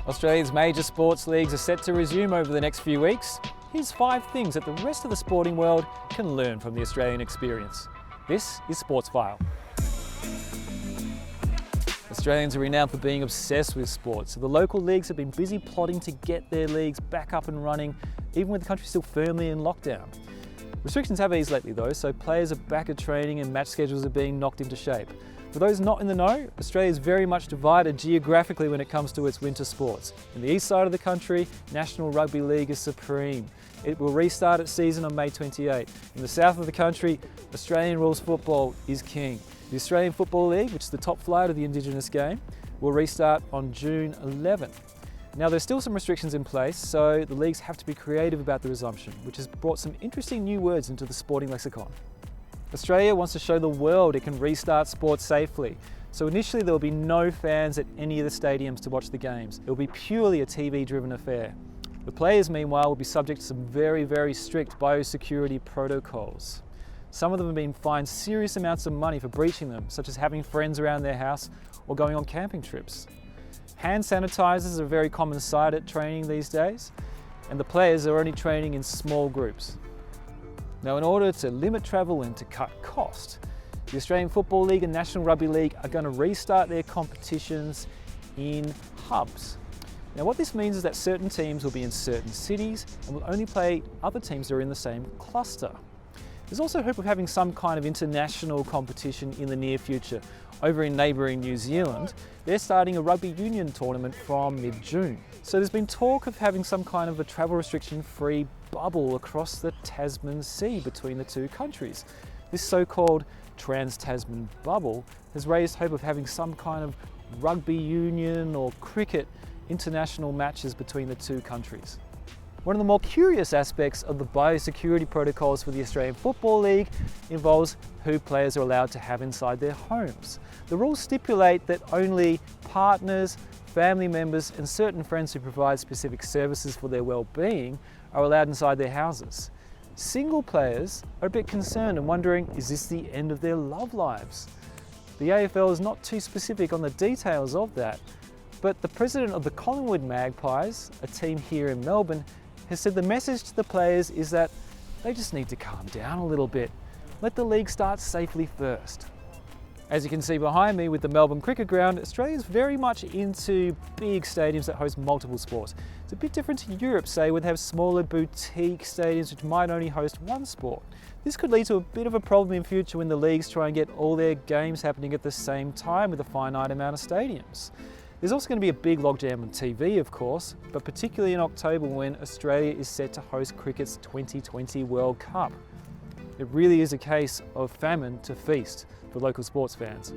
Australia's major sports leagues are set to resume over the next few weeks. Here's 5 things that the rest of the sporting world can learn from the Australian experience. This is Sports File. Australians are renowned for being obsessed with sports, so the local leagues have been busy plotting to get their leagues back up and running, even with the country still firmly in lockdown. Restrictions have eased lately though, so players are back at training and match schedules are being knocked into shape. For those not in the know, Australia is very much divided geographically when it comes to its winter sports. In the east side of the country, National Rugby League is supreme. It will restart its season on May 28. In the south of the country, Australian rules football is king. The Australian Football League, which is the top flight of the Indigenous game, will restart on June 11. Now there's still some restrictions in place, so the leagues have to be creative about the resumption, which has brought some interesting new words into the sporting lexicon. Australia wants to show the world it can restart sports safely. So initially there will be no fans at any of the stadiums to watch the games. It will be purely a TV-driven affair. The players, meanwhile, will be subject to some very strict biosecurity protocols. Some of them have been fined serious amounts of money for breaching them, such as having friends around their house or going on camping trips. Hand sanitizers are a very common sight at training these days, and the players are only training in small groups. Now, in order to limit travel and to cut cost, the Australian Football League and National Rugby League are going to restart their competitions in hubs. Now, what this means is that certain teams will be in certain cities and will only play other teams that are in the same cluster. There's also hope of having some kind of international competition in the near future. Over in neighbouring New Zealand, they're starting a rugby union tournament from mid-June. So there's been talk of having some kind of a travel restriction-free bubble across the Tasman Sea between the two countries. This so-called trans-Tasman bubble has raised hope of having some kind of rugby union or cricket international matches between the two countries. One of the more curious aspects of the biosecurity protocols for the Australian Football League involves who players are allowed to have inside their homes. The rules stipulate that only partners, family members and certain friends who provide specific services for their well-being are allowed inside their houses. Single players are a bit concerned and wondering, is this the end of their love lives? The AFL is not too specific on the details of that, but the president of the Collingwood Magpies, a team here in Melbourne, has said the message to the players is that they just need to calm down a little bit. Let the league start safely first. As you can see behind me with the Melbourne Cricket Ground, Australia is very much into big stadiums that host multiple sports. It's a bit different to Europe, say, where they have smaller boutique stadiums which might only host one sport. This could lead to a bit of a problem in future when the leagues try and get all their games happening at the same time with a finite amount of stadiums. There's also going to be a big logjam on TV, of course, but particularly in October when Australia is set to host cricket's 2020 World Cup. It really is a case of famine to feast for local sports fans.